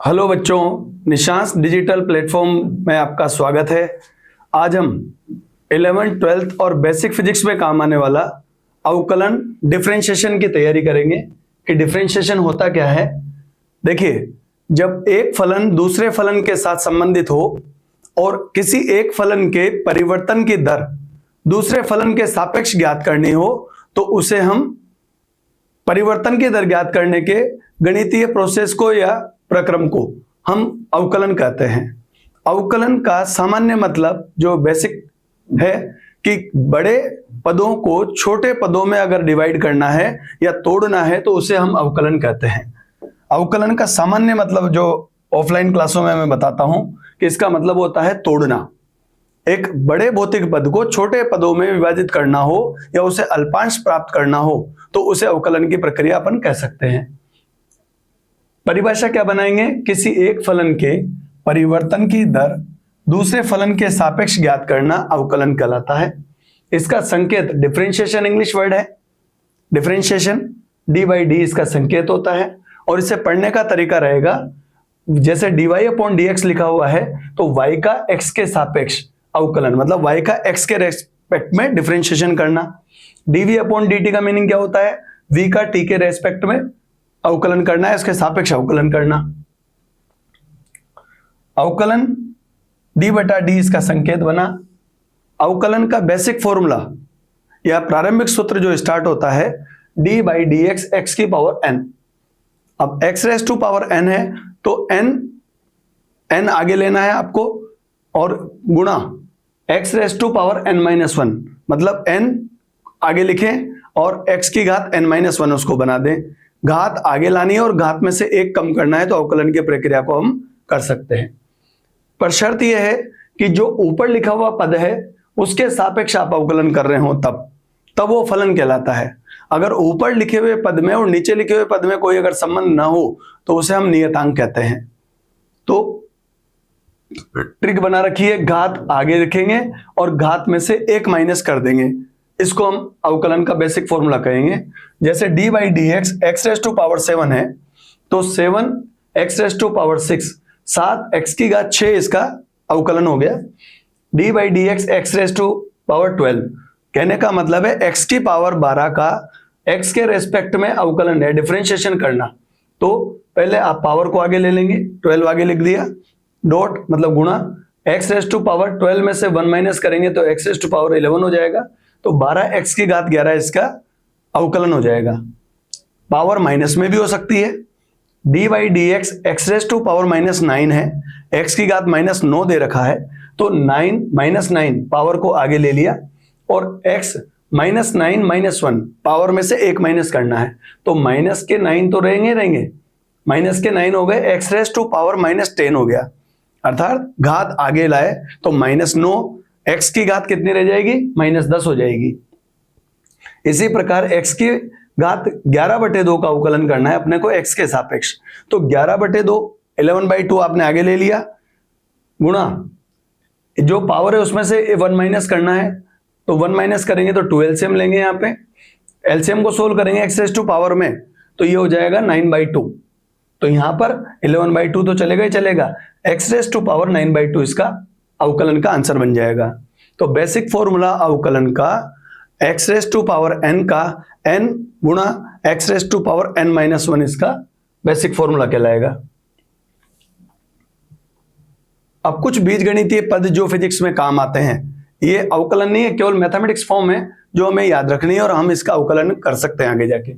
Hello बच्चों, Nissan's digital platform में आपका स्वागत है। आज हम 11th 12th और बेसिक फिजिक्स में काम आने वाला अवकलन डिफरेंशिएशन की तैयारी करेंगे कि डिफरेंशिएशन होता क्या है। देखिए, जब एक फलन दूसरे फलन के साथ संबंधित हो और किसी एक फलन के परिवर्तन की दर दूसरे फलन के सापेक्ष ज्ञात करनी हो तो उसे हम परिवर्तन की दर ज्ञात करने के गणितीय प्रोसेस को या प्रक्रम को हम अवकलन कहते हैं। अवकलन का सामान्य मतलब जो बेसिक है कि बड़े पदों को छोटे पदों में अगर डिवाइड करना है या तोड़ना है तो उसे हम अवकलन कहते हैं। अवकलन का सामान्य मतलब जो ऑफलाइन क्लासों में मैं बताता हूं कि इसका मतलब होता है तोड़ना। एक बड़े भौतिक पद को छोटे पदों में विभाजित करना हो या उसे अल्पांश प्राप्त करना हो तो उसे अवकलन की प्रक्रिया अपन कह सकते हैं। परिभाषा क्या बनाएंगे? किसी एक फलन के परिवर्तन की दर दूसरे फलन के सापेक्ष ज्ञात करना अवकलन कहलाता है। इसका संकेत डिफरेंशिएशन इंग्लिश वर्ड है। डिफरेंशिएशन dy/d इसका संकेत होता है और इसे पढ़ने का तरीका रहेगा जैसे dy/dx लिखा हुआ है तो y का x के सापेक्ष अवकलन, मतलब y का x के रेस्पेक्ट में डिफरेंशिएशन करना। dv/dt का मीनिंग क्या होता है? v का t के रेस्पेक्ट में अवकलन करना है, इसके सापेक्ष अवकलन करना। अवकलन d/d इसका संकेत बना। अवकलन का बेसिक फॉर्मूला या प्रारंभिक सूत्र जो स्टार्ट होता है d/dx x की पावर n। अब x raise to power n है तो n आगे लेना है आपको और गुणा x raise to power n-1, मतलब n आगे लिखें और x की घात n-1 उसको बना दें। घात आगे लानी है और घात में से एक कम करना है तो अवकलन की प्रक्रिया को हम कर सकते हैं। पर शर्त यह है कि जो ऊपर लिखा हुआ पद है उसके सापेक्ष आप अवकलन कर रहे हो तब वो फलन कहलाता है। अगर ऊपर लिखे हुए पद में और नीचे लिखे हुए पद में कोई अगर संबंध ना हो तो उसे हम नियतांक कहते हैं। तो ट्रिक बना रखिए, घात आगे लिखेंगे और घात में से एक माइनस कर देंगे। इसको हम अवकलन का बेसिक फॉर्मूला कहेंगे। जैसे d/dx x raise to power 7 है तो 7 x raise to power 6, 7 x की घात 6 इसका अवकलन हो गया। d/dx x raise to power 12 कहने का मतलब है x की पावर 12 का x के रेस्पेक्ट में अवकलन है, डिफरेंशिएशन करना। तो पहले आप पावर को आगे ले लेंगे, 12 आगे लिख दिया, डॉट मतलब गुणा, x रेज़ टू पावर 12 में से 1 माइनस करेंगे तो x रेज़ टू पावर 11 हो जाएगा। तो 12x की घात 11 इसका अवकलन हो जाएगा। पावर माइनस में भी हो सकती है। d/dx x raise to power -9 है, x की घात -9 दे रखा है तो 9 पावर को आगे ले लिया और x -9 पावर में से एक माइनस करना है तो माइनस के 9 तो रहेंगे, माइनस के 9 हो गए, x रेज़ टू पावर -10 हो गया। अर्थात घात आगे लाए तो -9, x की घात कितनी रह जाएगी? -10 हो जाएगी। इसी प्रकार x की घात 11/2 का अवकलन करना है अपने को x के सापेक्ष। तो 11/2 11/2 आपने आगे ले लिया, गुणा जो पावर है उसमें से 1 माइनस करना है तो 1 माइनस करेंगे तो 2 एलसीएम लेंगे। यहाँ पे एलसीएम को सोल्व करेंगे x रेज़ टू पावर में तो ये हो जाएगा 9/2। तो यहाँ पर 11/2 तो चलेगा ही चलेगा, x रेज़ टू पावर 9/2 इसका अवकलन का आंसर बन जाएगा। तो बेसिक फॉर्मूला अवकलन का x raise to power n का n गुणा x raise to power n-1 इसका बेसिक फॉर्मूला कहलाएगा। अब कुछ बीजगणितीय पद जो फिजिक्स में काम आते हैं, ये अवकलन नहीं है, केवल मैथमेटिक्स फॉर्म है जो हमें याद रखनी है और हम इसका अवकलन कर सकते हैं आगे जाके।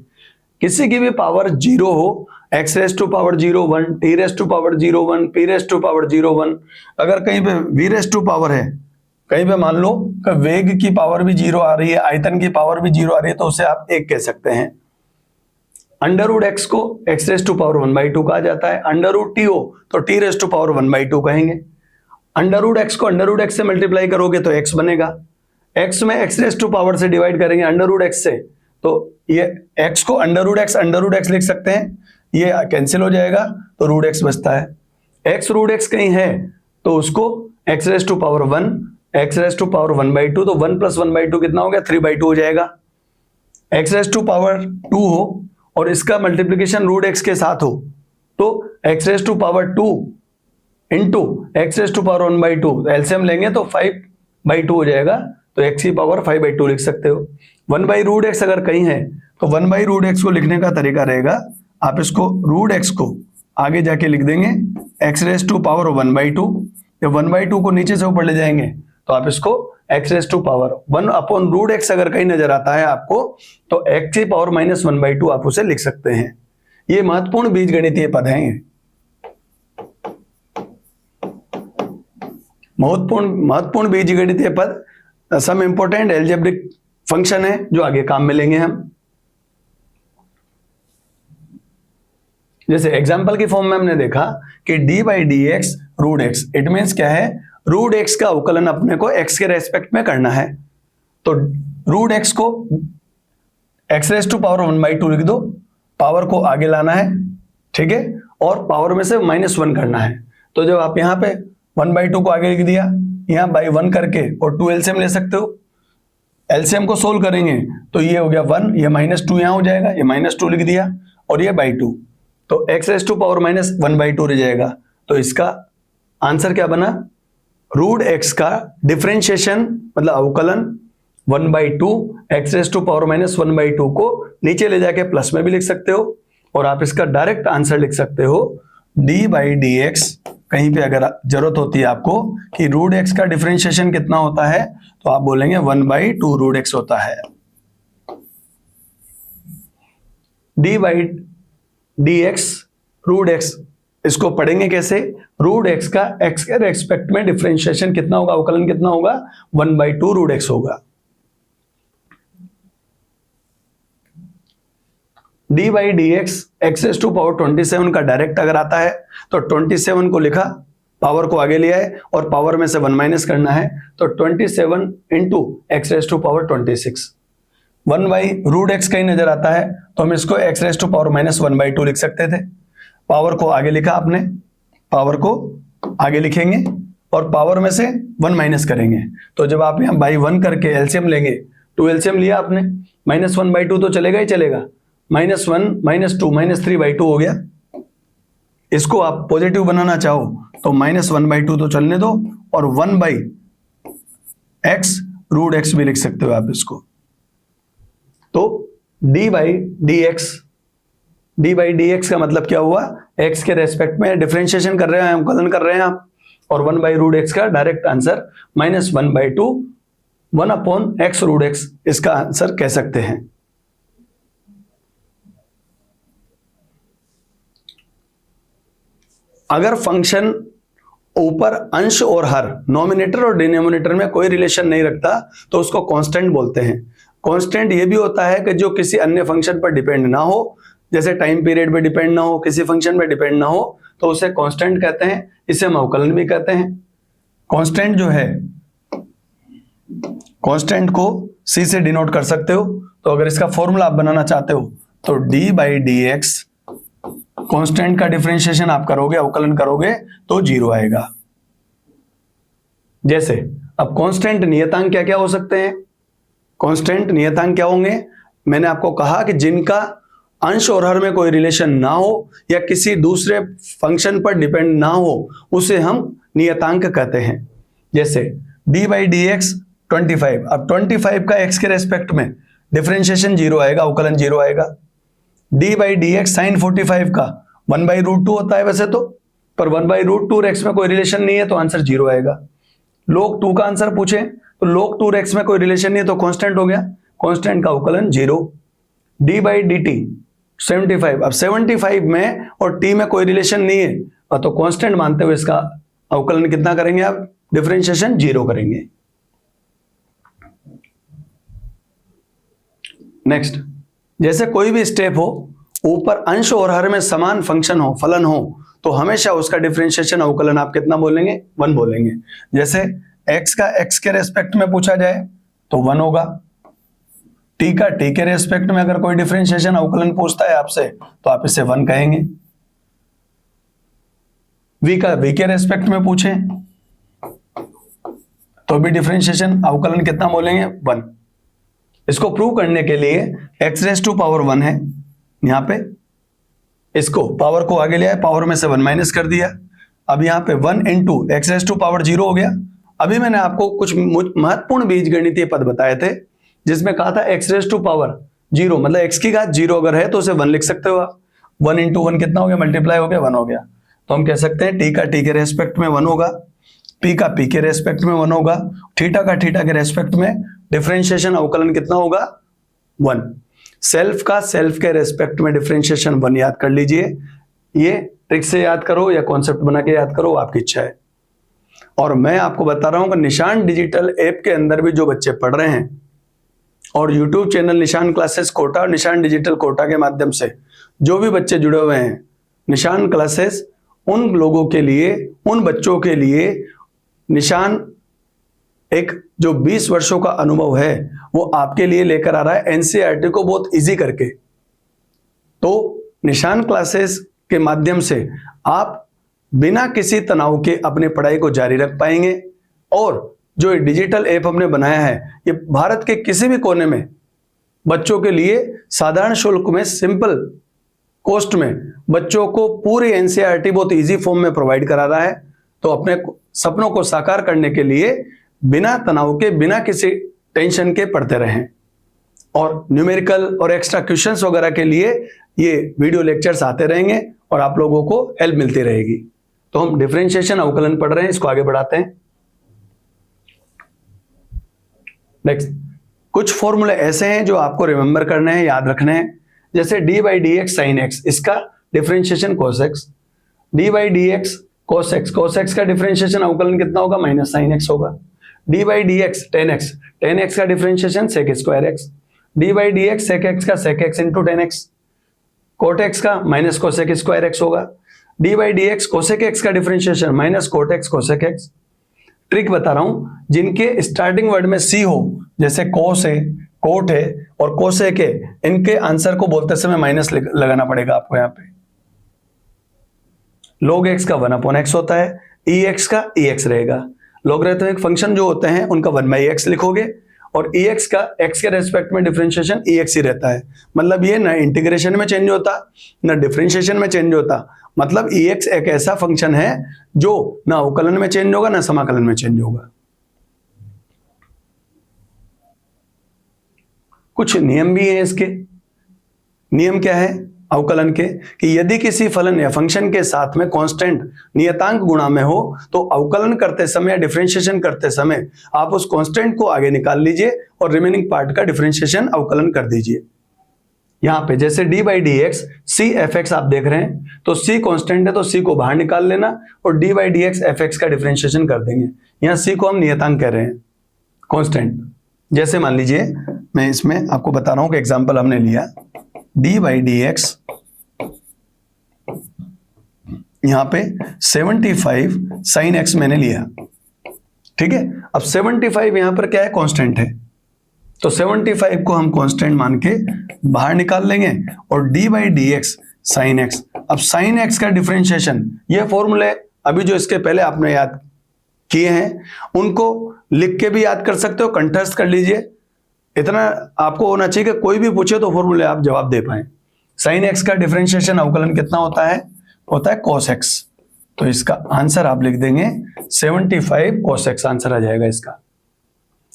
किसी की भी पावर 0 हो, x raise to power 0 1, t raise to power 0 1, p raise to power 0 1, अगर कहीं पे v रेज़ टू पावर है, कहीं पे मान लो कि वेग की पावर भी 0 आ रही है, आयतन की पावर भी 0 आ रही है तो उसे आप 1 कह सकते हैं। √x को x रेज़ टू पावर 1/2 कहा जाता है। √t हो तो t रेज़ टू पावर 1/2 कहेंगे। √x को √x से मल्टीप्लाई करोगे तो x बनेगा। x में x रेज़ टू पावर से डिवाइड करेंगे √x से तो ये x को √x लिख सकते हैं, ये कैंसिल हो जाएगा तो √x बचता है। x √x कहीं है तो उसको x raise to power 1, x raise to power 1/2 तो 1 + 1/2 कितना हो गया? 3/2 हो जाएगा। x रेज़ टू पावर 2 हो और इसका मल्टीप्लिकेशन √x के साथ हो तो x raise to power 2 into x raise to power 1/2, LCM लेंगे तो 5/2 हो जाएगा, तो x की पावर 5/2 लिख सकते हो। 1/√x अगर कहीं है तो 1/√x को लिखने का तरीका रहेगा, आप इसको √x को आगे जाके लिख देंगे x रेज टू पावर 1/2, जब 1/2 को नीचे से ऊपर ले जाएंगे तो आप इसको x raise to power 1/√x अगर कहीं नजर आता है आपको तो x की पावर -1/2 आप उसे लिख सकते हैं। ये महत्वपूर्ण बीजगणितीय पद हैं, महत्वपूर्ण बीजगणितीय पद, सम इंपॉर्टेंट एल्जेब्रिक फंक्शन है जो आगे काम में लेंगे हम। जैसे एग्जांपल की फॉर्म में हमने देखा कि d/dx √x, इट मीन्स क्या है, √x का अवकलन अपने को x के रेस्पेक्ट में करना है, तो √x को x रेज टू पावर 1/2 लिख दो, पावर को आगे लाना है, ठीक है, और पावर में से -1 करना है। तो जब आप यहाँ पे 1/2 को आगे लिख दिया, यहाँ बाई 1 करके और 2 एलसीएम ले सकते हो, एलसीएम को सोल्व करेंगे तो ये हो गया 1, ये -2 यहाँ हो जाएगा, ये -2 लिख दिया और ये /2, तो x रेज टू पावर -1/2 रह जाएगा। तो इसका आंसर क्या बना, √x का डिफरेंशिएशन मतलब अवकलन 1/2 x रेज टू पावर -1/2 को नीचे ले जाके प्लस में भी लिख सकते हो, और आप इसका डायरेक्ट आंसर लिख सकते हो d/dx। कहीं पे अगर जरूरत होती है आपको कि √x का डिफरेंशिएशन कितना होता है तो आप बोलेंगे 1/2 √x होता है। d/dx √x, इसको पढ़ेंगे कैसे, √x का x के रेस्पेक्ट में डिफरेंशिएशन कितना होगा, अवकलन कितना होगा, 1/2 √x होगा। d/dx x raise to power 27 का डायरेक्ट अगर आता है तो 27 को लिखा, पावर को आगे लिया है और पावर में से 1 माइनस करना है, तो 27 into x raise to power 26। 1/√x कहीं नजर आता है तो हम इसको x रेज टू पावर -1/2 लिख सकते थे, पावर को आगे लिखा आपने, पावर को आगे लिखेंगे और पावर में से 1 माइनस करेंगे, तो जब आप यहाँ बाई 1 करके एलसीएम लेंगे, 2 एलसीएम लिया आपने, -1/2 तो चलेगा ही चलेगा, -1 -2 -3/2 हो गया। इसको आप पॉजिटिव बनाना चाहो तो -1/2 तो चलने दो और 1/x √x भी लिख सकते हो आप इसको। तो d/dx का मतलब क्या हुआ, x के रेस्पेक्ट में डिफरेंशिएशन कर रहे हैं, अवकलन कर रहे हैं आप, और 1/√x का डायरेक्ट आंसर -1/2 1/x √x, इसका आंसर कह सकते हैं। अगर फंक्शन ऊपर अंश और हर, नॉमिनेटर और डिनोमिनेटर में कोई रिलेशन नहीं रखता तो उसको कांस्टेंट बोलते हैं। कांस्टेंट ये भी होता है कि जो किसी अन्य फंक्शन पर डिपेंड ना हो, जैसे टाइम पीरियड पे डिपेंड ना हो, किसी फंक्शन पे डिपेंड ना हो, तो उसे कांस्टेंट कहते हैं, इसे हम अवकलन भी कहते हैं। कांस्टेंट जो है, कांस्टेंट को c से डिनोट कर सकते हो, तो अगर इसका फॉर्मूला आप बनाना चाहते हो तो d/dx कांस्टेंट का डिफरेंशिएशन आप करोगे, अवकलन करोगे तो 0 आएगा। जैसे अब कांस्टेंट नियतांक क्या क्या हो सकते हैं, कांस्टेंट नियतांक क्या होंगे, मैंने आपको कहा कि जिनका अंश और हर में कोई रिलेशन ना हो या किसी दूसरे फंक्शन पर डिपेंड ना हो, उसे हम नियतांक कहते हैं। जैसे d/dx 25, अब 25 का x के रेस्पेक्ट में डिफरेंशिएशन 0 आएगा, अवकलन 0 आएगा। d/dx sin 45 का 1/√2 होता है वैसे तो, पर 1/√2 x में कोई रिलेशन नहीं है तो आंसर 0 आएगा। log 2 का आंसर पूछे तो log 2 x में कोई रिलेशन नहीं है तो कांस्टेंट हो गया, कांस्टेंट का अवकलन 0। d/dt 75, अब 75 में और t में कोई रिलेशन नहीं है तो कांस्टेंट मानते हुए इसका अवकलन कितना करेंगे आप, डिफरेंशिएशन 0 करेंगे। नेक्स्ट, जैसे कोई भी स्टेप हो, ऊपर अंश और हर में समान फंक्शन हो, फलन हो, तो हमेशा उसका डिफरेंशिएशन अवकलन आप कितना बोलेंगे, 1 बोलेंगे। जैसे x का x के रेस्पेक्ट में पूछा जाए तो 1 होगा, t का t के रेस्पेक्ट में अगर कोई डिफरेंशिएशन अवकलन पूछता है आपसे तो आप इसे 1 कहेंगे। v का v के रेस्पेक्ट में पूछे तो भी डिफरेंशिएशन अवकलन कितना बोलेंगे, 1। इसको प्रूव करने के लिए x रेज टू पावर 1 है यहाँ पे, इसको पावर को आगे ले आए, पावर में से 1 माइनस कर दिया। अब यहाँ पे 1 into x raise to power 0 हो गया। अभी मैंने आपको कुछ महत्वपूर्ण बीजगणितीय पद बताए थे जिसमें कहा था एक्स रेज टू पावर 0 मतलब एक्स की घात 0 अगर है तो उसे 1 लिख सकते हो आप। 1 इंटू 1 कितना हो गया, मल्टीप्लाई हो गया, 1 हो गया। तो हम कह सकते हैं टी का टी के रेस्पेक्ट में 1 होगा, पी का पी के रेस्पेक्ट में 1 होगा, थीटा का थीटा के रेस्पेक्ट में डिफरेंशिएशन अवकलन कितना होगा, 1। सेल्फ का सेल्फ के रेस्पेक्ट में डिफरेंशिएशन 1 याद कर लीजिए। ये ट्रिक से याद करो या कॉन्सेप्ट बना के याद करो, आपकी इच्छा है। और मैं आपको बता रहा हूं कि निशान डिजिटल ऐप के अंदर भी जो बच्चे पढ़ रहे हैं और यूट्यूब चैनल निशान क्लासेस कोटा और निशान डिजिटल कोटा के माध्यम से जो भी बच्चे जुड़े हुए हैं, निशान क्लासेस उन लोगों के लिए, उन बच्चों के लिए निशान एक जो 20 वर्षों का अनुभव है वो आपके लिए लेकर आ रहा है एनसीईआरटी को बहुत इजी करके। तो निशान क्लासेस के माध्यम से आप बिना किसी तनाव के अपनी पढ़ाई को जारी रख पाएंगे। और जो डिजिटल ऐप हमने बनाया है ये भारत के किसी भी कोने में बच्चों के लिए साधारण शुल्क में, सिंपल कॉस्ट में बच्चों को पूरी एनसीईआरटी बहुत इजी फॉर्म में प्रोवाइड करा रहा है। तो अपने सपनों को साकार करने के लिए बिना तनाव के, बिना किसी टेंशन के पढ़ते रहें। और न्यूमेरिकल और एक्स्ट्रा क्वेश्चंस वगैरह के लिए ये वीडियो लेक्चर्स आते रहेंगे और आप लोगों को हेल्प मिलती रहेगी। तो हम डिफरेंशिएशन अवकलन पढ़ रहे हैं, इसको आगे बढ़ाते हैं। नेक्स्ट, कुछ फॉर्मूले ऐसे हैं जो आपको रिमेंबर करने हैं, याद रखने हैं। जैसे d by d x sine x, इसका differentiation cos x. D by d x cos x, cos x का डिफरेंशिएशन अवकलन कितना होगा, माइनस साइन एक्स होगा। D by d x tan x, tan x का differentiation sec square x. D by d x sec x का sec x into tan x. Cot x का minus cosec square x होगा। D by d x cosec x का differentiation minus cot x cosec x. Trick बता रहा हूं, जिनके starting word में सी हो, जैसे कोस है, कोट है और कोसेक है, इनके आंसर को बोलते समय माइनस लगाना पड़ेगा आपको। यहां पे log x का 1/x होता है, ex का ex रहेगा। लॉगरिथमिक फंक्शन जो होते हैं उनका 1/x लिखोगे और ex का x के रेस्पेक्ट में डिफरेंशिएशन ex ही रहता है। मतलब ये ना इंटीग्रेशन में चेंज होता ना डिफरेंशिएशन में चेंज होता। मतलब ex एक ऐसा फंक्शन है जो ना अवकलन में चेंज होगा ना समाकलन में चेंज होगा। कुछ नियम भी हैं इसके। नियम क्या है अवकलन के, कि यदि किसी फलन या फंक्शन के साथ में कांस्टेंट नियतांक गुणा में हो तो अवकलन करते समय या डिफरेंशिएशन करते समय आप उस कांस्टेंट को आगे निकाल लीजिए और रिमेनिंग पार्ट का डिफरेंशिएशन अवकलन कर दीजिए। यहां पे जैसे d by d x c f x आप देख रहे हैं, तो सी कांस्टेंट है तो सी को बाहर निकाल लेना और d by d x F x का डिफरेंशिएशन कर देंगे। यहां सी को हम नियतांक कह रहे हैं, कांस्टेंट। जैसे मान लीजिए मैं इसमें आपको बता रहा हूं कि एग्जाम्पल हमने लिया डी बाई डी एक्स, यहां पे 75 साइन एक्स मैंने लिया, ठीक है। अब 75 यहां पर क्या है, कांस्टेंट है, तो 75 को हम कांस्टेंट मान के बाहर निकाल लेंगे और d by d x sine x. अब साइन एक्स का डिफरेंशिएशन, ये फॉर्मूले अभी जो इसके पहले आपने याद किए हैं उनको लिख के भी याद कर सकते हो, कंठस्थ कर लीजिए। इतना आपको होना चाहिए कि कोई भी पूछे तो फॉर्मूले आप जवाब दे पाए। साइन एक्स का डिफरेंशिएशन अवकलन कितना होता है, होता है कोस एक्स। तो इसका आंसर आप लिख देंगे 75 कोस एक्स, आंसर आ जाएगा इसका।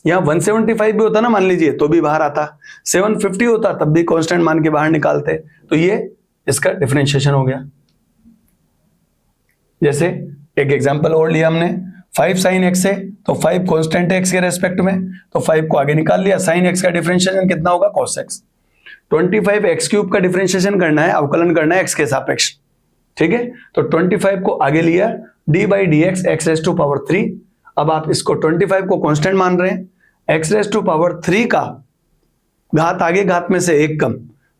यहां 175 भी होता ना मान लीजिए तो भी बाहर आता, 750 होता तब भी कांस्टेंट मान के बाहर निकालते, तो ये इसका डिफरेंशिएशन हो गया। जैसे एक एग्जांपल और लिया हमने, 5 साइन एक्स है तो 5 कांस्टेंट है एक्स के रेस्पेक्ट में, तो 5 को आगे निकाल लिया। साइन एक्स का डिफरेंशिएशन कितना होगा, cos एक्स। 25 एक्स क्यूब का डिफरेंशिएशन करना है, अवकलन करना है एक्स के सापेक्ष, ठीक है। तो 25 को आगे लिया, d by d x x raise to power 3। अब आप इसको 25 को कांस्टेंट मान रहे हैं, एक्स रेज टू पावर 3 का घात आगे घात में से एक कम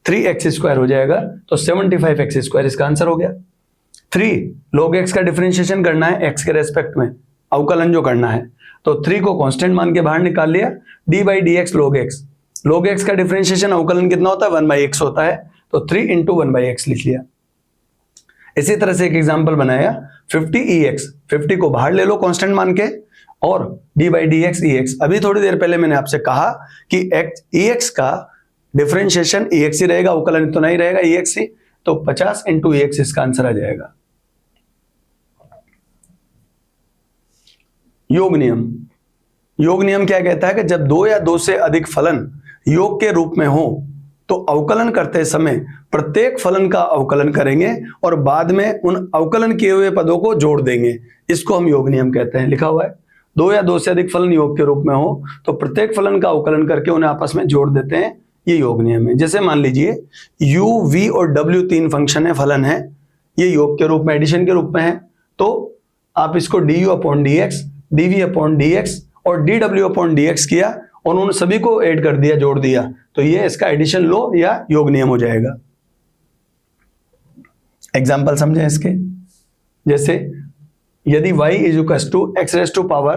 3x स्क्वायर हो जाएगा, तो 75 एक्स स्क्वायर इसका आंसर हो गया। 3 log x का डिफरेंशिएशन करना है एक्स के रेस्पेक्ट में, अवकलन जो करना है, तो 3 को कांस्टेंट मान के बाहर निकाल लिया, d by d x log x। log x का डिफरेंशिएशन अवकलन कितना होता है, 1/x होता है, तो 3 इंटू 1/x लिख लिया। इसी तरह से एक एग्जांपल बनाया 50 50 को बाहर ले लो कांस्टेंट मान के और डी बाई डी एक्स अभी थोड़ी देर पहले मैंने आपसे कहा कि ex का डिफरेंशिएशन ex ही रहेगा, अवकलन तो नहीं रहेगा ex ही। तो 50 इंटू एक्स इसका आंसर आ जाएगा। योग नियम, योग नियम क्या कहता है कि जब दो या दो से अधिक फलन योग के रूप में हो तो अवकलन करते समय प्रत्येक फलन का अवकलन करेंगे और बाद में उन अवकलन किए हुए पदों को जोड़ देंगे। इसको हम योग नियम कहते हैं। लिखा हुआ है, दो या दो से अधिक फलन योग के रूप में हो तो प्रत्येक फलन का अवकलन करके उन्हें आपस में जोड़ देते हैं, ये योग नियम है। जैसे मान लीजिए u, v और w तीन फंक्शन है, फलन है, ये योग के रूप में, एडिशन के रूप में है, तो आप इसको du upon dx, dv upon dx और dw अपॉन dx किया और उन सभी को ऐड कर दिया, जोड़ दिया, तो ये इसका एडिशन लो या योग नियम हो जाएगा। एग्जाम्पल समझें इसके, जैसे यदि y is equal to x raise to power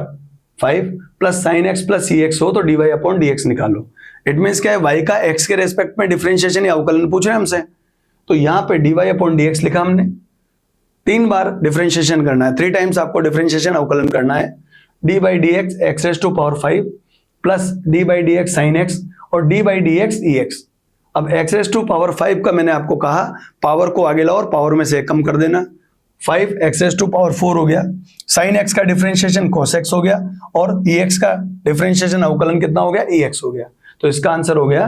5 plus sine x plus c x हो तो dy अपॉन dx निकालो। इट मीन्स क्या है, y का x के रेस्पेक्ट में डिफरेंशिएशन या अवकलन पूछ रहे हैं हमसे, तो यहां पे dy अपॉन dx लिखा हमने। 3 बार डिफरेंशिएशन करना है, 3 टाइम्स आपको डिफरेंशिएशन अवकलन करना है। D by d x x raise to power 5 plus d by d x sine x और d by d x e x. अब एक्स रेज टू पावर 5 का मैंने आपको कहा पावर को आगे लाओ और पावर में से कम कर देना। 5 एक्स रेज टू पावर 4 हो गया, साइन एक्स का डिफरेंशिएशन cos x हो गया और ई एक्स का डिफरेंशिएशन अवकलन कितना हो गया, ई एक्स हो गया। तो इसका आंसर हो गया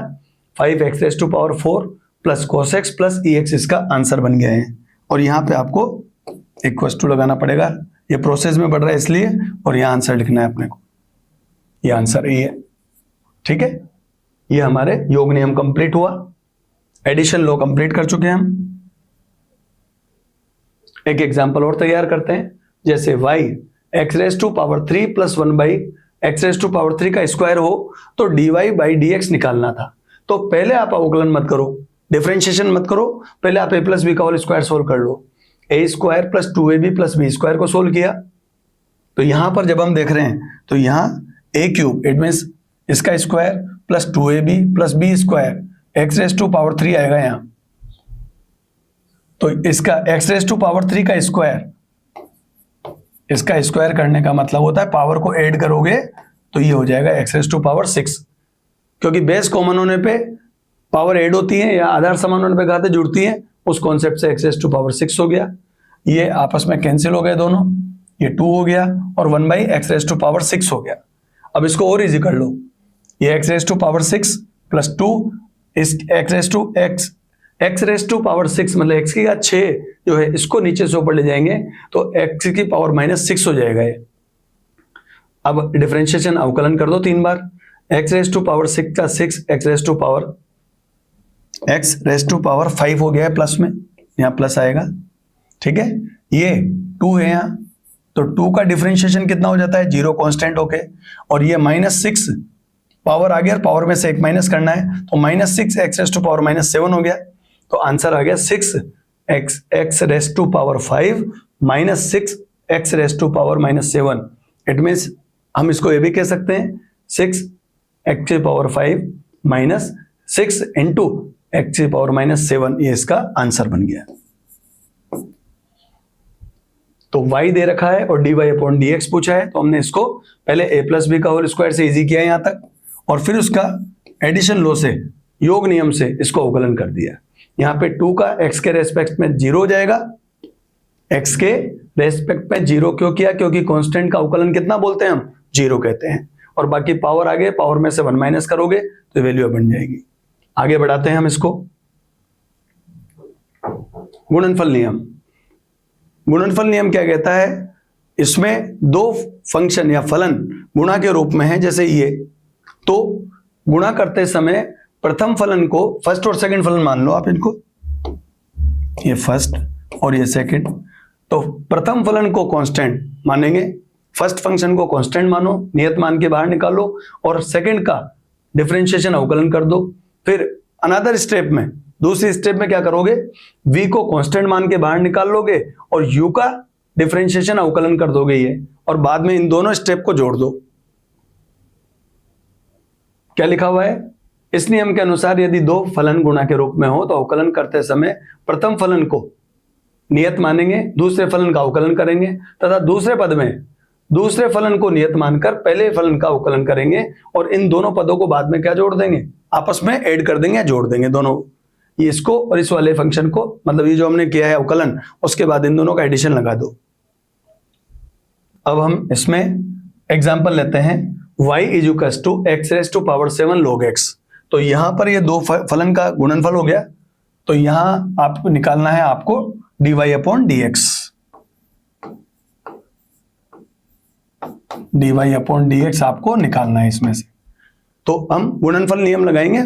5 x raise to power 4 plus cos x plus e x, इसका आंसर बन गया है। और यहाँ पे आपको इक्वल टू लगाना पड़ेगा, ये प्रोसेस में बढ़ रहा है इसलिए, और यहाँ आंसर लिखना है अपने को, ये आंसर ये है। ठीक है, ये हमारे योग नियम कंप्लीट हुआ, एडिशन लॉ कंप्लीट कर चुके हैं हम। एक एग्जांपल और तैयार करते हैं, जैसे y x raise to power 3 plus 1 by x raise to power 3 का स्क्वायर हो तो dy बाई dx निकालना था। तो पहले आप अवकलन मत करो, डिफरेंशिएशन मत करो, पहले आप a प्लस बी का होल स्क्वायर सोल्व कर लो। a square plus 2ab plus b square को सोल्व किया, तो यहां पर जब हम देख रहे हैं तो यहां a क्यूब, इट मीन्स इसका square plus 2ab plus b square x raise to power 3 आएगा यहां, तो इसका एक्स रेज टू पावर 3 का स्क्वायर, इसका स्क्वायर करने का मतलब होता है पावर को ऐड करोगे तो ये हो जाएगा एक्स रेज टू पावर 6, क्योंकि बेस कॉमन होने पे पावर ऐड होती है या आधार समान होने पे घातें जुड़ती हैं, उस कॉन्सेप्ट से एक्स रेज टू पावर 6 हो गया। ये आपस में कैंसिल हो गए दोनों, ये 2 हो गया और 1 by x raise to power 6 हो गया। अब इसको और इजी कर लो, ये x raise to power 6 plus 2 इस एक्स रेज टू पावर 6 मतलब एक्स की घात 6 जो है, इसको नीचे से ऊपर ले जाएंगे तो एक्स की पावर -6 हो जाएगा ये। अब डिफरेंशिएशन अवकलन कर दो 3 बार, एक्स रेज टू पावर 6 का 6 एक्स रेज टू पावर 5 हो गया है, प्लस में यहाँ प्लस आएगा। ठीक है, ये 2 है यहाँ, तो 2 का डिफरेंशिएशन कितना हो जाता है, 0 कांस्टेंट होके, और ये -6 पावर आ गया, पावर में से एक माइनस करना है तो -6 एक्स रेज टू पावर -7 हो गया। तो आंसर आ गया 6 x raise to power 5 -6 x raise to power -7। It means हम इसको ये भी कह सकते हैं 6 एक्स की पावर 5 -6 इंटू एक्स की पावर -7, ये इसका आंसर बन गया। तो y दे रखा है और dy अपॉन dx पूछा है, तो हमने इसको पहले a प्लस बी का होल स्क्वायर से इजी किया यहां तक, और फिर उसका एडिशन लॉ से, योग नियम से इसको अवकलन कर दिया। यहां पे 2 का x के रेस्पेक्ट में 0 हो जाएगा, x के रेस्पेक्ट में 0 क्यों किया, क्योंकि कांस्टेंट का अवकलन कितना बोलते हैं हम, 0 कहते हैं, और बाकी पावर आगे, पावर में से 1 माइनस करोगे तो वैल्यू बन जाएगी। आगे बढ़ाते हैं हम इसको, गुणनफल नियम। गुणनफल नियम क्या कहता है, इसमें 2 फंक्शन या फलन गुणा के रूप में है, जैसे ये, तो गुणा करते समय प्रथम फलन को, फर्स्ट और सेकंड फलन मान लो आप इनको, ये फर्स्ट और ये सेकंड, तो प्रथम फलन को कांस्टेंट मानेंगे, फर्स्ट फंक्शन को कांस्टेंट मानो, नियत मान के बाहर निकालो, और सेकंड का डिफरेंशिएशन अवकलन कर दो। फिर अनदर स्टेप में, दूसरी स्टेप में क्या करोगे, v को कांस्टेंट मान के बाहर निकाल लोगे और u का डिफरेंशिएशन अवकलन कर दोगे ये, और बाद में इन दोनों स्टेप को जोड़ दो। क्या लिखा हुआ है, इस नियम के अनुसार यदि 2 फलन गुणा के रूप में हो तो अवकलन करते समय प्रथम फलन को नियत मानेंगे, दूसरे फलन का अवकलन करेंगे, तथा दूसरे पद में दूसरे फलन को नियत मानकर पहले फलन का अवकलन करेंगे, और इन दोनों पदों को बाद में क्या जोड़ देंगे, आपस में ऐड कर देंगे या जोड़ देंगे दोनों। ये इसको और इस वाले फंक्शन को, मतलब ये जो हमने किया है अवकलन, उसके बाद इन दोनों का एडिशन लगा दो। अब हम इसमें एग्जांपल लेते हैं, y = x⁻⁷ log x। तो यहां पर ये दो फलन का गुणनफल हो गया, तो यहां आपको निकालना है आपको dy/dx। dy/dx आपको निकालना है इसमें से। तो हम गुणनफल नियम लगाएंगे,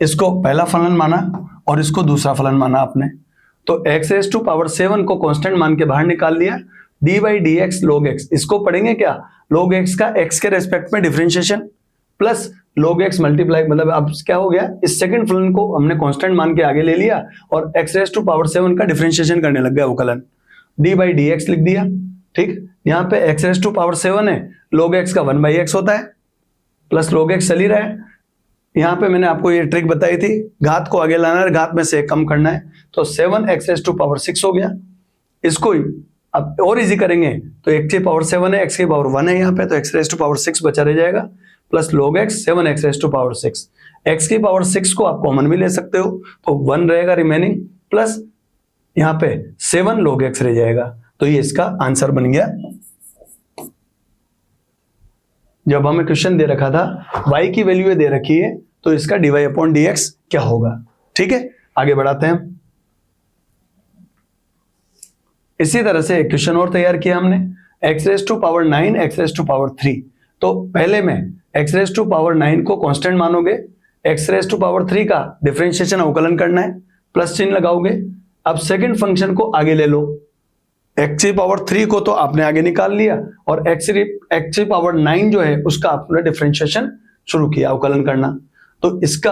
इसको पहला फलन माना और इसको दूसरा फलन माना आपने। तो x⁻⁷ को कांस्टेंट मान के बाहर निकाल लिया, dy/dx log x, इसको पढ़ेंगे क्या, log x का x के रेस्पेक्ट में differentiation plus log x multiply, मतलब अब क्या हो गया, इस सेकंड फलन को हमने कांस्टेंट मान के आगे ले लिया और x⁻⁷ का डिफरेंशिएशन करने लग गया अवकलन, d/dx लिख दिया। ठीक, यहाँ पे x⁻⁷ है, log x का 1/x होता है, प्लस log x चल ही रहा है। यहाँ पे मैंने आपको ये ट्रिक बताई थी, घात को आगे लाना है, घात में से कम करना है, तो 7x⁻6 हो गया। इसको अब और इजी करेंगे तो x⁻7 है, x⁻1 है यहाँ पे, तो x⁻6 बचा रह जाएगा, plus log x 7x⁻6। x⁻6 को आप कॉमन भी ले सकते हो, तो 1 रहेगा रिमेनिंग, प्लस यहाँ पे 7 log x रह जाएगा। तो ये इसका आंसर बन गया। जब हमें क्वेश्चन दे रखा था y की वैल्यू दे रखी है, तो इसका dy/dx क्या होगा। ठीक है, आगे बढ़ाते हैं। इसी तरह से एक क्वेश्चन और तैयार किया हमने, x⁻9 x⁻3। तो पहले में x⁻9 को कांस्टेंट मानोगे, x⁻3 का डिफरेंशिएशन अवकलन करना है, प्लस चिन्ह लगाओगे। अब सेकंड फंक्शन को आगे ले लो, x⁻3 को तो आपने आगे निकाल लिया और x⁻9 जो है उसका आपने डिफरेंशिएशन शुरू किया अवकलन करना। तो इसका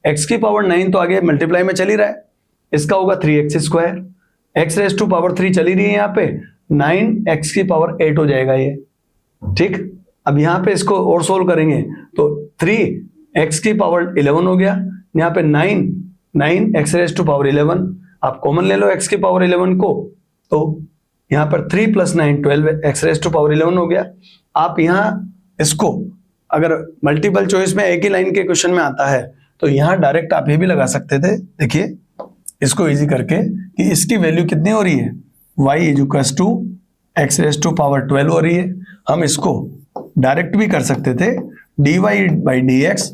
x⁻9 तो आगे मल्टीप्लाई में चल ही रहा है, इसका होगा 3x², x⁻3 चली रही है यहाँ पे, 9x⁸ हो जाएगा ये। ठीक, अब यहाँ पे इसको और सोल्व करेंगे तो 3x⁻11 हो गया, यहाँ पे 9x⁻11, आप कॉमन ले लो x⁻11 को, तो यहाँ पर 3 + 9 12x⁻11 हो गया। आप यहाँ इसको अगर मल्टीपल चॉइस में एक ही लाइन के क्वेश्चन में आता है तो यहाँ डायरेक्ट आप ये भी लगा सकते थे। देखिए इसको इजी करके कि इसकी वैल्यू कितनी हो रही है, y = x⁻12 हो रही है। हम इसको डायरेक्ट भी कर सकते थे, dy/dx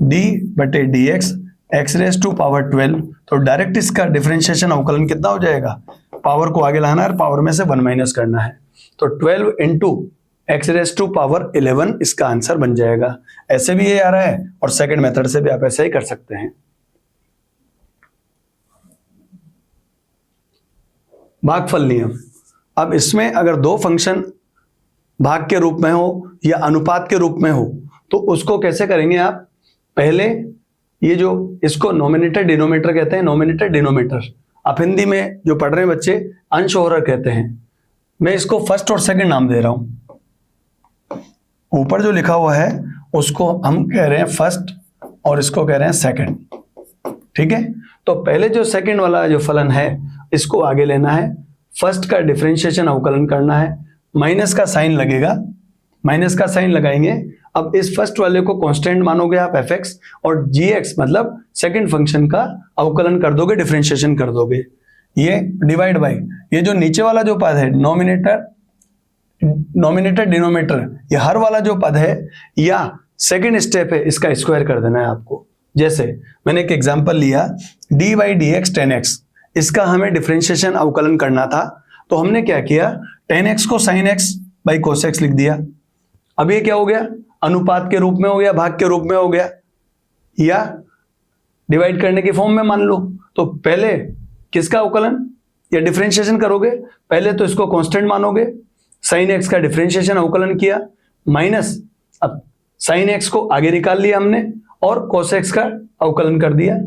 d/dx x⁻12। तो डायरेक्ट इसका डिफरेंशिएशन अवकलन कितना हो जाएगा, पावर को आगे लाना है, पावर में से 1 माइनस करना है, तो 12 × x⁻11 इसका आंसर बन जाएगा। ऐसे भी ये आ रहा है और सेकंड मेथड से भी आप ऐसे ही कर सकते हैं। भागफल नियम, अब इसमें अगर दो फंक्शन भाग के रूप में हो या अनुपात के रूप में हो तो उसको कैसे करेंगे आप, पहले ये जो इसको नोमिनेटर डिनोमिनेटर कहते हैं, नोमिनेटर डिनोमिनेटर आप हिंदी में जो पढ़ रहे हैं बच्चे अंश और कहते हैं। मैं इसको फर्स्ट और सेकंड नाम दे रहा हूं, ऊपर जो लिखा हुआ है उसको हम कह रहे हैं फर्स्ट और इसको कह रहे हैं सेकंड। ठीक है, तो पहले जो सेकंड वाला जो फलन है इसको आगे लेना है, फर्स्ट का डिफरेंशिएशन अवकलन करना है, माइनस का साइन लगेगा, माइनस का साइन लगाएंगे। अब इस फर्स्ट वाले को कांस्टेंट मानोगे आप fx और gx मतलब सेकंड फंक्शन का अवकलन कर दोगे, डिफरेंशिएशन कर दोगे। ये डिवाइड बाय ये जो नीचे वाला जो पद है नोमिनेटर डिनोमिनेटर, ये हर वाला जो पद है या सेकंड स्टेप है इसका स्क्वायर कर देना है आपको। जैसे मैंने एक एग्जांपल लिया d/dx 10x, इसका हमें डिफरेंशिएशन अवकलन करना था, तो हमने क्या किया 10x को sin x by cos x लिख दिया। अब ये क्या हो गया, अनुपात के रूप में हो गया, भाग के रूप में हो गया, या डिवाइड करने की फॉर्म में मान लो। तो पहले किसका अवकलन या डिफरेंशिएशन करोगे, पहले तो इसको कांस्टेंट मानोगे, sin x का डिफरेंशिएशन अवकलन किया, माइनस अब sin x को आगे निकाल लिया हमने और cos x का अवकलन कर दिया।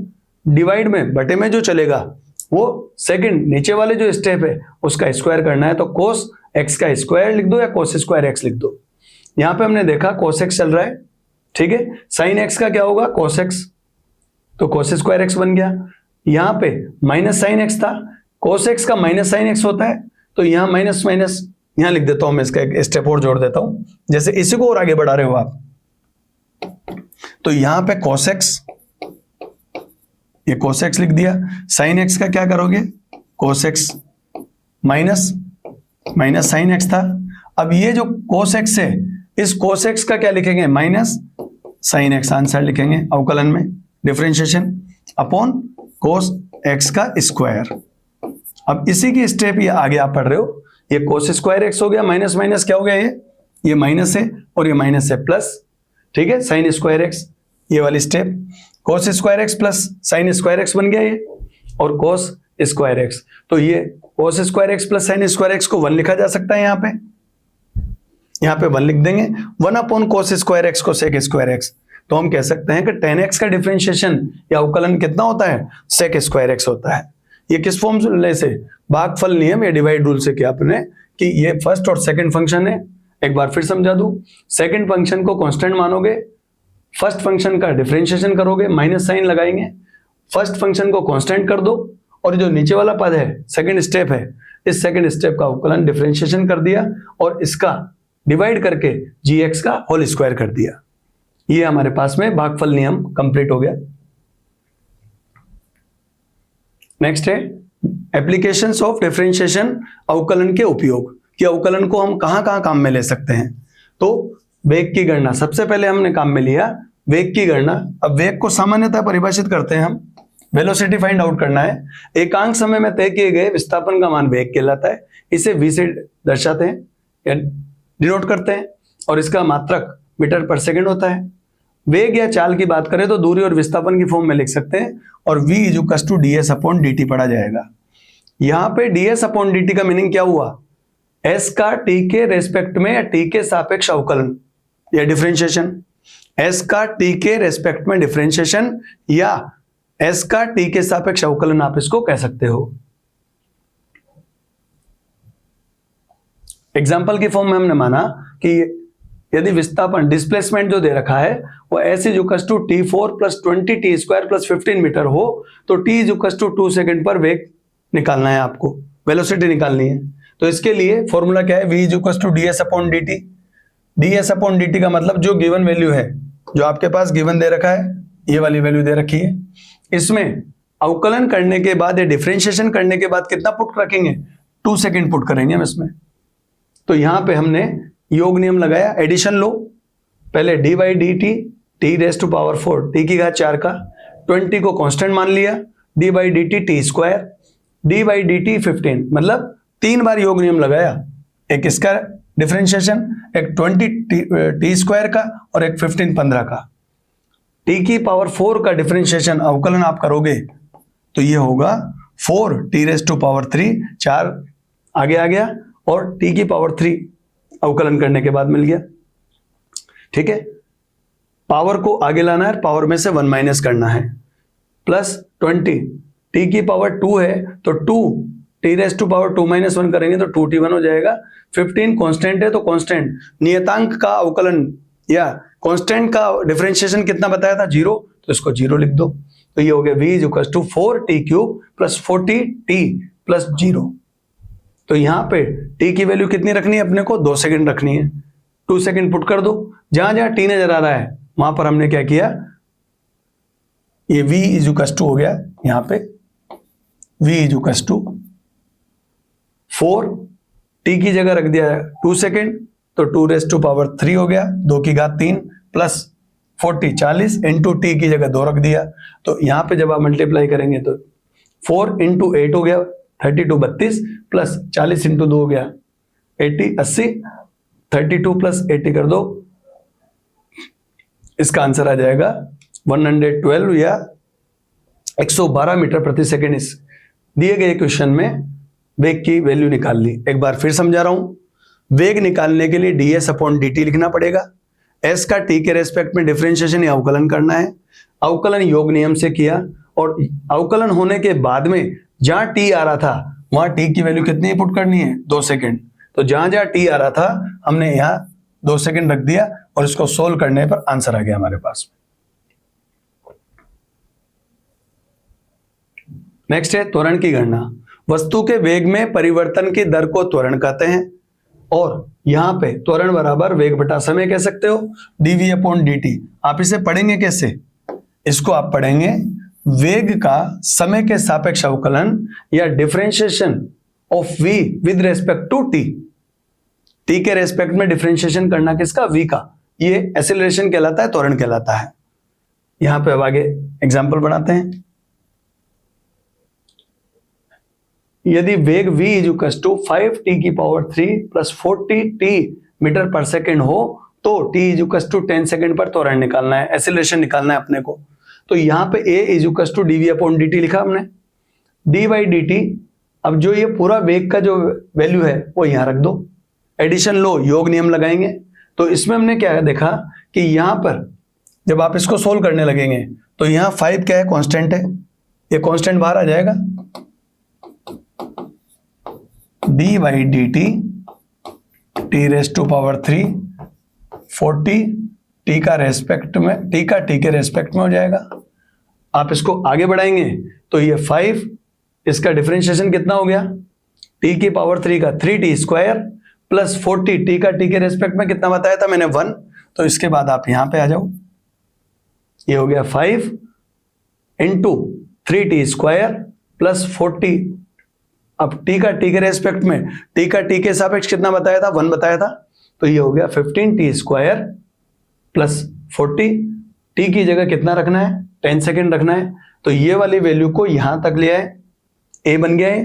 डिवाइड में बटे में जो चलेगा वो सेकंड नीचे वाले जो स्टेप है उसका स्क्वायर करना है, तो cos x का स्क्वायर लिख दो या cos² x लिख दो। यहां पे हमने देखा cos x चल रहा है, ठीक है, sin x का क्या होगा cos x, तो cos² x बन गया। यहां पे माइनस sin x था, cos x का माइनस sin x होता है, तो यहां माइनस माइनस यहां लिख देता हूं मैं, इसका एक स्टेप और जोड़ देता हूं, जैसे इसी को और आगे बढ़ा रहे हो आप। तो यहां पे cos x ये cos x लिख दिया। sin x का क्या करोगे, cos x minus sin x था। अब ये जो cos x है, इस cos x का क्या लिखेंगे, माइनस sin x आंसर लिखेंगे अवकलन में, डिफरेंशिएशन अपॉन cos x का स्क्वायर। अब इसी की स्टेप ये आगे आप पढ़ रहे हो, ये cos स्क्वायर x हो गया, माइनस माइनस क्या हो गया, ये माइनस है और ये माइनस है प्लस, ठीक है, sin स्क्वायर x, ये वाली step cos square x plus sin square x बन गया ये, और cos स्क्वायर x। तो ये cos square x plus sin square x को 1 लिखा जा सकता है, यहाँ पे 1 लिख देंगे, 1 अपॉन cos स्क्वायर x को sec स्क्वायर x। तो हम कह सकते हैं कि tan x का डिफरेंशिएशन या अवकलन कितना होता है, sec स्क्वायर x होता है। ये किस फॉर्मूले से, भागफल नियम या डिवाइड रूल से किया आपने, कि ये फर्स्ट और सेकंड फंक्शन है। एक बार फिर समझा दूं, सेकंड फंक्शन को कांस्टेंट मानोगे, फर्स्ट फंक्शन का डिफरेंशिएशन करोगे, माइनस साइन लगाएंगे, फर्स्ट फंक्शन को कांस्टेंट कर दो, और जो नीचे वाला पद है सेकंड स्टेप है, इस सेकंड स्टेप का अवकलन डिफरेंशिएशन कर दिया और इसका डिवाइड करके gx का होल स्क्वायर कर दिया। ये हमारे पास में भागफल नियम कंप्लीट हो गया। नेक्स्ट है एप्लीकेशंस ऑफ डिफरेंशिएशन, अवकलन के उपयोग, कि अवकलन को हम कहां कहां काम में ले सकते हैं। तो वेग की गणना सबसे पहले हमने काम में लिया, वेग की गणना। अब वेग को सामान्यतः परिभाषित करते हैं हम, वेलोसिटी फाइंड आउट करना है। एकांक समय में तय किए गए विस्थापन का मान वेग कहलाता है, इसे v से दर्शाते हैं या डिनोट करते हैं, और इसका मात्रक मीटर पर सेकंड होता है। वेग या चाल की बात करें तो दूरी और विस्थापन की फॉर्म में लिख सकते हैं, और v equals to ds upon dt पढ़ा जाएगा। यहाँ पे ds अपॉन dt का मीनिंग क्या हुआ, s का t के रेस्पेक्ट में या t के सापेक्ष अवकलन या डिफरेंशिएशन, s का t के रेस्पेक्ट में डिफरेंशिएशन या s का t के सापेक्ष अवकलन आप इसको कह सकते हो। एग्जाम्पल की फॉर्म में हमने माना कि यदि विस्थापन डिस्प्लेसमेंट जो दे रखा है वो s equals to t4 plus 20t square plus 15 metre हो, तो t इक्वल्स टू 2 सेकंड पर वेग निकालना है, आपको वेलोसिटी निकालनी है। तो इसके लिए फॉर्मूला क्या है, v equals to ds upon dt। ds upon dt का मतलब जो गिवन वैल्यू है, जो आपके पास गिवन दे रखा है, ये वाली वैल्यू दे रखी है, इसमें अवकलन करने के बाद या डिफरेंशिएशन करने के बाद कितना पुट रखेंगे, 2 सेकंड पुट करेंगे हम इसमें। तो यहां पे हमने योग नियम लगाया, एडिशन लो, पहले d by d t, t raise to power 4, t की घात 4 का, 20 को कांस्टेंट मान लिया, d by d t T square, d by d T 15, मतलब 3 बार योग नियम लगाया, एक इसका डिफरेंशिएशन, एक 20 टी स्क्वायर का और एक 15 का। t की पावर 4 का डिफरेंशिएशन अवकलन आप करोगे तो ये होगा 4 t रेस टू पावर 3, 4 आगे आ गया, और t की पावर 3 अवकलन करने के बाद मिल गया, ठीक है। पावर को आगे लाना है, पावर में से 1 माइनस करना है, प्लस 20, t की पावर 2 है तो 2 t raise to power 2 minus 1 करेंगे तो 2t1 हो जाएगा। 15 कांस्टेंट है तो कांस्टेंट नियतांक का अवकलन या कांस्टेंट का डिफरेंशिएशन कितना बताया था, 0, तो इसको 0 लिख दो। तो ये हो गया v equals to 4t cube plus 40t plus 0। तो यहाँ पे t की वैल्यू कितनी रखनी है अपने को, 2 सेकंड रखनी है, 2 सेकंड पुट कर दो। जहां जहां t नजर आ रहा है वहां पर हमने क्या किया, ये v इक्वल्स टू हो गया, यहाँ पे v इक्वल्स टू 4, t की जगह रख दिया 2 सेकंड, तो 2 रेस टू पावर 3 हो गया, 2 की घात 3 प्लस 40 40 इंटू टी की जगह 2 रख दिया। तो यहाँ पे जब आप मल्टीप्लाई करेंगे तो 4 इंटू 8 हो गया 32 32 प्लस 40 इंटू 2 हो गया 80 80, 32 प्लस 80 कर दो, इसका आंसर आ जाएगा 112 या 112 मीटर प्रति सेकेंड। इस दिए गए क्वेश्चन में वेग की वैल्यू निकाल ली। एक बार फिर समझा रहा हूं, वेग निकालने के लिए ds अपॉन dt लिखना पड़ेगा, s का t के रेस्पेक्ट में डिफरेंशिएशन या अवकलन करना है, अवकलन योग नियम से किया, और अवकलन होने के बाद में जहां t आ रहा था वहां t की वैल्यू कितनी पुट करनी है, 2 सेकंड। तो जहां जहां t आ रहा था हमने यहां 2 सेकंड रख दिया और इसको सोल्व करने पर आंसर आ गया हमारे पास। नेक्स्ट है त्वरण की गणना। वस्तु के वेग में परिवर्तन की दर को त्वरण कहते हैं, और यहां पे त्वरण बराबर वेग बटा समय कह सकते हो, dv अपॉन dt। आप इसे पढ़ेंगे कैसे, इसको आप पढ़ेंगे वेग का समय के सापेक्ष अवकलन या differentiation of v with respect to t, t के रेस्पेक्ट में डिफरेंशिएशन करना किसका, v का, ये एक्सेलरेशन कहलाता है, त्वरण कहलाता है। यहां पे अब आगे एग्जांपल बनाते हैं। यदि वेग v इज टू 5t की पावर 3 प्लस 40t मीटर पर सेकेंड हो तो t इज टू 10 सेकेंड पर त्वरण निकालना है, एक्सेलरेशन निकालना है अपने को। तो यहां पे a is to dv upon dt लिखा हमने, d बाई dt। अब जो ये पूरा वेग का जो वैल्यू है वो यहां रख दो, एडिशन लो, योग नियम लगाएंगे। तो इसमें हमने क्या देखा कि यहां पर जब आप इसको सोल्व करने लगेंगे तो यहां 5 क्या है, कांस्टेंट है, ये कांस्टेंट बाहर आ जाएगा, d by d t t raise to power 3 40 t का रेस्पेक्ट में, टी का टी के रेस्पेक्ट में हो जाएगा। आप इसको आगे बढ़ाएंगे तो ये 5, इसका डिफरेंशिएशन कितना हो गया, टी की पावर 3 का 3t स्क्वायर प्लस 40 टी का टी के रेस्पेक्ट में कितना बताया था मैंने, 1। तो इसके बाद आप यहां पे आ जाओ, ये हो गया 5 इंटू 3t स्क्वायर प्लस 40। अब टी का टी के रेस्पेक्ट में, टी का टी के सापेक्ष कितना बताया था, 1 बताया था। तो ये हो गया 15t स्क्वायर प्लस 40, टी की जगह कितना रखना है, 10 सेकेंड रखना है। तो ये वाली वैल्यू को यहां तक ले आए, ए बन गया है।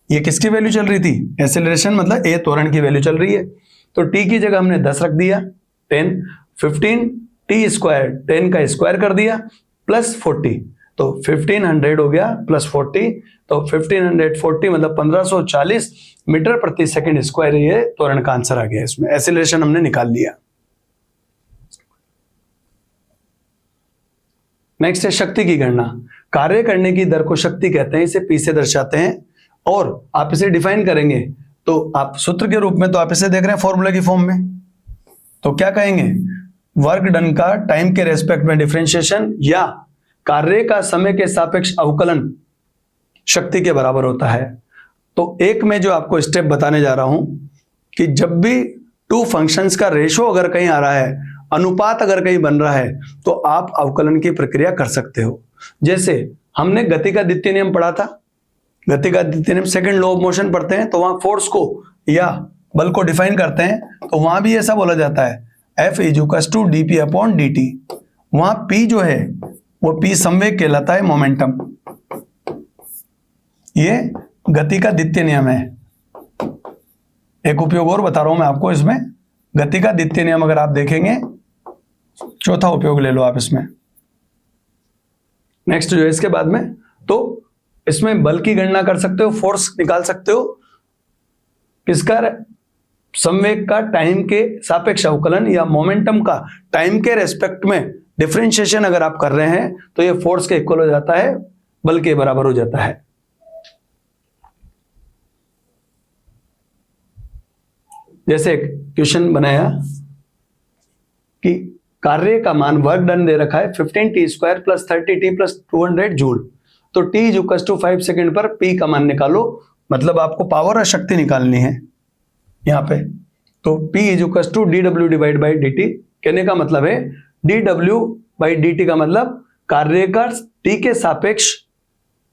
ये किसकी वैल्यू चल रही थी, एक्सेलरेशन, मतलब ए त्वरण की वैल्यू चल रही है। तो टी की जगह हमने 10 रख दिया, 10, 15 टी स्क्वायर, 10 का स्क्वायर कर दिया प्लस 40, तो 1500 हो गया प्लस 40, तो 1540 मतलब 1540 मीटर प्रति सेकंड स्क्वायर, ये त्वरण का आंसर आ गया। इसमें एक्सेलरेशन हमने निकाल लिया। नेक्स्ट है शक्ति की गणना। कार्य करने की दर को शक्ति कहते हैं, इसे P से दर्शाते हैं। और आप इसे डिफाइन करेंगे तो आप सूत्र के रूप में तो आप इसे देख रहे हैं फॉर्मूला की फॉर्म में, तो क्या कहेंगे, वर्क डन का टाइम के रेस्पेक्ट में डिफरेंशिएशन या कार्य का समय के सापेक्ष अवकलन शक्ति के बराबर होता है। तो एक में जो आपको स्टेप बताने जा रहा हूं कि जब भी टू फंक्शंस का रेशो अगर कहीं आ रहा है, अनुपात अगर कहीं बन रहा है, तो आप अवकलन की प्रक्रिया कर सकते हो। जैसे हमने गति का द्वितीय नियम पढ़ा था, गति का द्वितीय नियम सेकंड लॉ ऑफ मोशन पढ़ते हैं, तो वहां फोर्स को या बल को डिफाइन करते हैं, तो वहां भी ऐसा बोला जाता है F is to d p upon d t. वहां P जो है वो P संवेग कहलाता है, मोमेंटम। ये गति का द्वितीय नियम है। एक उपयोग और बता रहा हूं मैं आपको इसमें, गति का द्वितीय नियम अगर आप देखेंगे, चौथा उपयोग ले लो आप इसमें। नेक्स्ट जो है इसके बाद में, तो इसमें बल की गणना कर सकते हो, फोर्स निकाल सकते हो, किसका, संवेग का टाइम के सापेक्ष अवकलन या मोमेंटम का टाइम के रेस्पेक्ट में डिफरेंशिएशन अगर आप कर रहे हैं तो ये फोर्स के इक्वल हो जाता है, बल के बराबर हो जाता है। जैसे एक क्वेश्चन बनाया कि कार्य का मान वर्क डन दे रखा है 15t square plus 30t plus 200 joule, तो t इज टू 5 सेकेंड पर p का मान निकालो। मतलब आपको पावर और शक्ति निकालनी है यहां पे। तो p is to dw divide by dt, कहने का मतलब है dw बाई dt का मतलब कार्य का t के सापेक्ष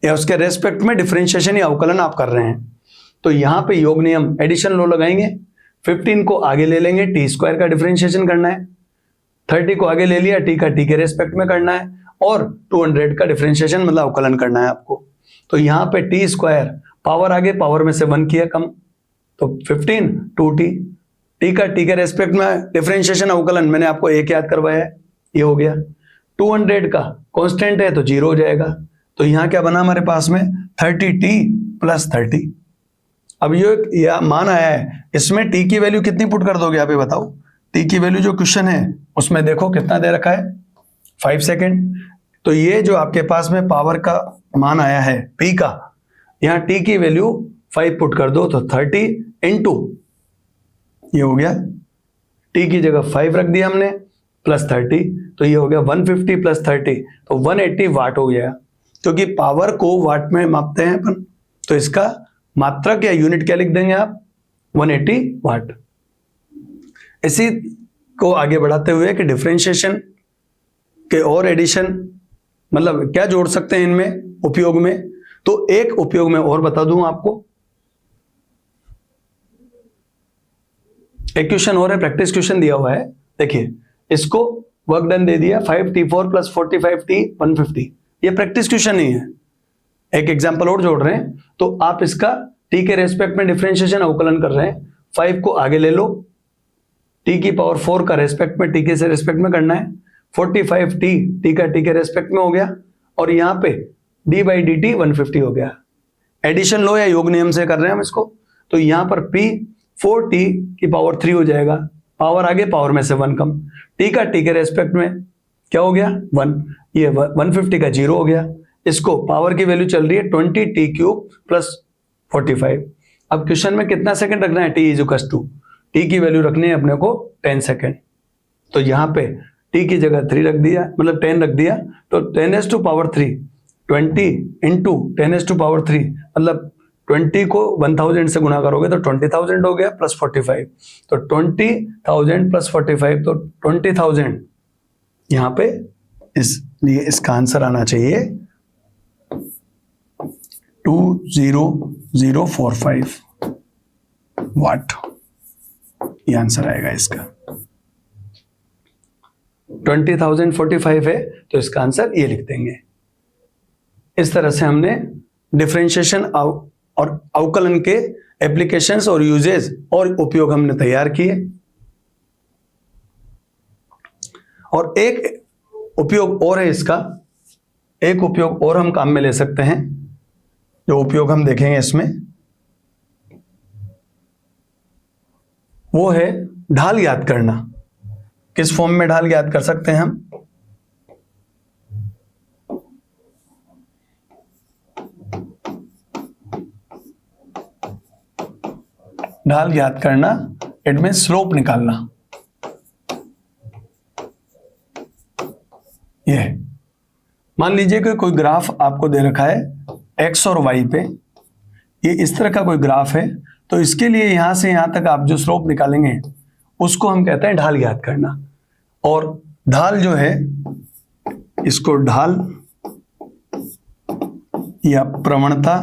या उसके रेस्पेक्ट में डिफरेंशिएशन या अवकलन आप कर रहे हैं। तो यहां पे योग नियम एडिशन लो लगाएंगे, 15 को आगे ले लेंगे, टी स्क्वायर का डिफरेंशिएशन करना है, 30 को आगे ले लिया, टी का टी के रेस्पेक्ट में करना है, और 200 का डिफरेंशिएशन मतलब अवकलन करना है आपको। तो यहां पे टी स्क्वायर, पावर आगे, पावर में से 1 किया कम, तो 15 2t, टी का टी के रेस्पेक्ट में डिफरेंशिएशन अवकलन मैंने आपको एक याद करवाया है, ये हो गया। 200 का कांस्टेंट है तो 0 हो जाएगा। तो यहां क्या बना हमारे पास में 30t प्लस 30। अब ये मान आया है, इसमें t की वैल्यू कितनी पुट कर दोगे आप, ये बताओ। t की वैल्यू जो क्वेश्चन है उसमें देखो कितना दे रखा है, 5 सेकेंड। तो ये जो आपके पास में पावर का मान आया है p का, यहाँ t की वैल्यू 5 पुट कर दो, तो 30 इंटू ये हो गया, t की जगह 5 रख दिया हमने प्लस 30, तो ये हो गया 150 प्लस 30, तो 180 वाट हो गया। क्योंकि पावर को वाट में मापते हैं अपन, तो इसका मात्रक या यूनिट क्या लिख देंगे आप, 180 वाट। इसी को आगे बढ़ाते हुए कि डिफरेंशिएशन के और एडिशन मतलब क्या जोड़ सकते हैं इनमें उपयोग में? तो एक उपयोग में और बता दूं आपको, एक क्वेश्चन और है, प्रैक्टिस क्वेश्चन दिया हुआ है। देखिए इसको वर्क डन दे दिया 5t4 प्लस 45t 150, ये प्रैक्टिस क्वेश्चन नहीं है, एक एग्जांपल और जोड़ रहे हैं। तो आप इसका t के रेस्पेक्ट में डिफरेंशिएशन अवकलन कर रहे हैं, 5 को आगे ले लो, t की पावर 4 का रेस्पेक्ट में t के से रेस्पेक्ट में करना है, 45t t का t के रेस्पेक्ट में हो गया, और यहां पे d बाई डी टी 150 हो गया। एडिशन लो या योग नियम से कर रहे हैं हम इसको, तो यहां पर p 4t की पावर 3 हो जाएगा, पावर आगे पावर में से 1 कम, t का t के रेस्पेक्ट में क्या हो गया 1, ये 150 का 0 हो गया। इसको पावर की वैल्यू चल रही है 20t क्यूब प्लस 45। अब क्वेश्चन में कितना सेकंड रखना है, t is equal to, t की वैल्यू रखनी है अपने को 10 सेकंड, तो यहां पे t की जगह 3 रख दिया, मतलब 10 रख दिया, तो 10 to power 3 20 into 10 to power 3, मतलब 20 को 1000 से गुना करोगे तो 20,000 हो गया प्लस 45, तो 20,000 प्लस 45 तो 20,000। यहां पे इसलिए इसका आंसर आना चाहिए 20045 वाट, ये आंसर आएगा इसका। 20,045 है तो इसका आंसर ये लिख देंगे। इस तरह से हमने डिफरेंशिएशन और अवकलन के एप्लीकेशंस और यूजेस और उपयोग हमने तैयार किए। और एक उपयोग और है इसका, एक उपयोग और हम काम में ले सकते हैं, जो उपयोग हम देखेंगे इसमें वो है ढाल याद करना। किस फॉर्म में ढाल याद कर सकते हैं हम? ढाल याद करना, इट मीन स्लोप निकालना। ये मान लीजिए कि कोई ग्राफ आपको दे रखा है x और y पे, ये इस तरह का कोई ग्राफ है, तो इसके लिए यहां से यहां तक आप जो स्लोप निकालेंगे उसको हम कहते हैं ढाल याद करना। और ढाल जो है, इसको ढाल या प्रवणता,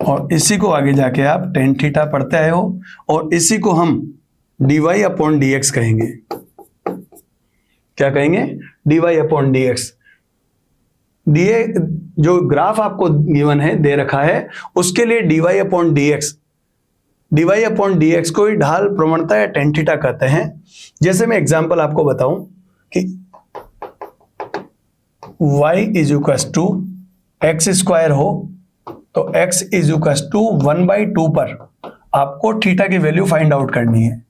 और इसी को आगे जाके आप टेन थीटा पढ़ते आए हो, और इसी को हम dy अपॉन dx कहेंगे। क्या कहेंगे? dy upon dx। दिए जो ग्राफ आपको गिवन है, दे रखा है, उसके लिए dy upon dx, dy upon dx को ही ढाल प्रवणता या टेन थीटा कहते हैं। जैसे मैं एग्जांपल आपको बताऊं कि y is equal to x square हो, तो x इज इक्वल टू 1/2 पर आपको थीटा की वैल्यू फाइंड आउट करनी है।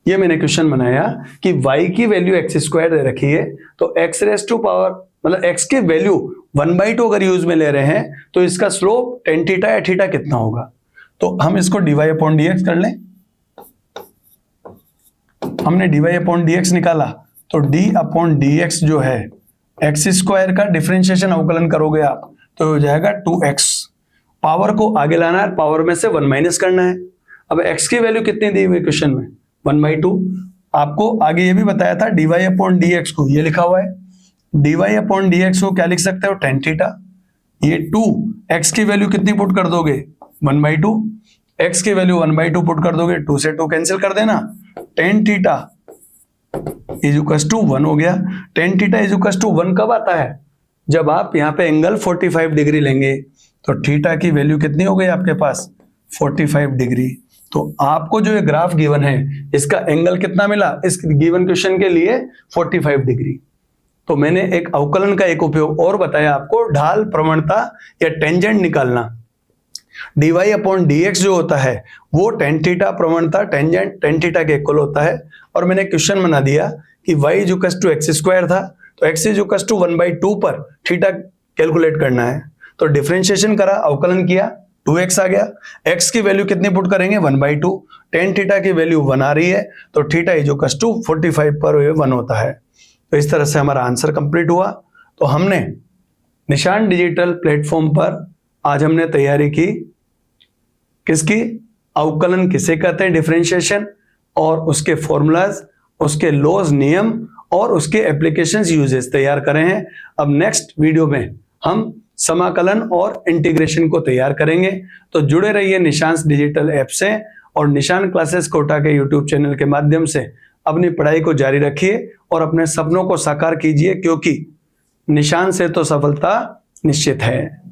ये मैंने क्वेश्चन बनाया कि y की वैल्यू एक्स स्क्वायर दे रखी है, तो x रेस टू पावर, मतलब x की वैल्यू 1/2 अगर यूज में ले रहे हैं, तो इसका स्लोप टेन थीटा या थीटा कितना होगा। तो हम इसको dy अपॉन dx कर लें। हमने dy अपॉन dx निकाला, तो d अपॉन dx जो है एक्स स्क्वायर का डिफरेंशिएशन अवकलन करोगे आप, तो हो जाएगा 2x। पावर को आगे लाना है, पावर में से 1 माइनस करना है। अब x की वैल्यू कितनी दी हुई क्वेश्चन में? 1/2। आपको आगे ये भी बताया था dy अपॉन dx को, ये लिखा हुआ है, dy अपॉन dx को क्या लिख सकते हो? Tan theta. ये 2x की वैल्यू कितनी पुट कर दोगे? 1/2। x की वैल्यू 1/2 पुट कर दोगे, 2 से 2 कैंसिल कर देना, tan theta is equal to 1 हो गया। Tan theta is equal to 1 कब आता है? जब आप यहाँ पे एंगल 45 डिग्री लेंगे, तो थीटा की वैल्यू कितनी हो गई आपके पास? 45 डिग्री। तो आपको जो ये ग्राफ गिवन है, इसका एंगल कितना मिला इस गिवन क्वेश्चन के लिए? 45 डिग्री। तो मैंने एक अवकलन का एक उपयोग और बताया आपको, ढाल प्रवणता या टेंजेंट निकालना। dy अपॉन dx जो होता है वो टेन थीटा प्रवणता टेंजेंट टेन थीटा के इक्वल होता है। और मैंने क्वेश्चन बना दिया कि y is equal to x square था, तो x इज इक्वल टू 1/2 पर थीटा कैलकुलेट करना है। तो डिफरेंशिएशन करा, अवकलन किया, 2x आ गया। x की वैल्यू कितनी पुट करेंगे? 1/2। टेन थीटा की वैल्यू 1 आ रही है, तो थीटा इज इक्वल टू 45 पर 1 होता है। तो इस तरह से हमारा आंसर कंप्लीट हुआ। तो हमने निशान डिजिटल प्लेटफॉर्म पर आज हमने तैयारी की किसकी? अवकलन किसे कहते हैं, डिफरेंशिएशन, और उसके फॉर्मूलाज, उसके लॉज, नियम, और उसके एप्लीकेशंस यूजेस तैयार करे हैं। अब नेक्स्ट वीडियो में हम समाकलन और इंटीग्रेशन को तैयार करेंगे। तो जुड़े रहिए निशांस डिजिटल ऐप से और निशान क्लासेस कोटा के यूट्यूब चैनल के माध्यम से अपनी पढ़ाई को जारी रखिए और अपने सपनों को साकार कीजिए, क्योंकि निशान से तो सफलता निश्चित है।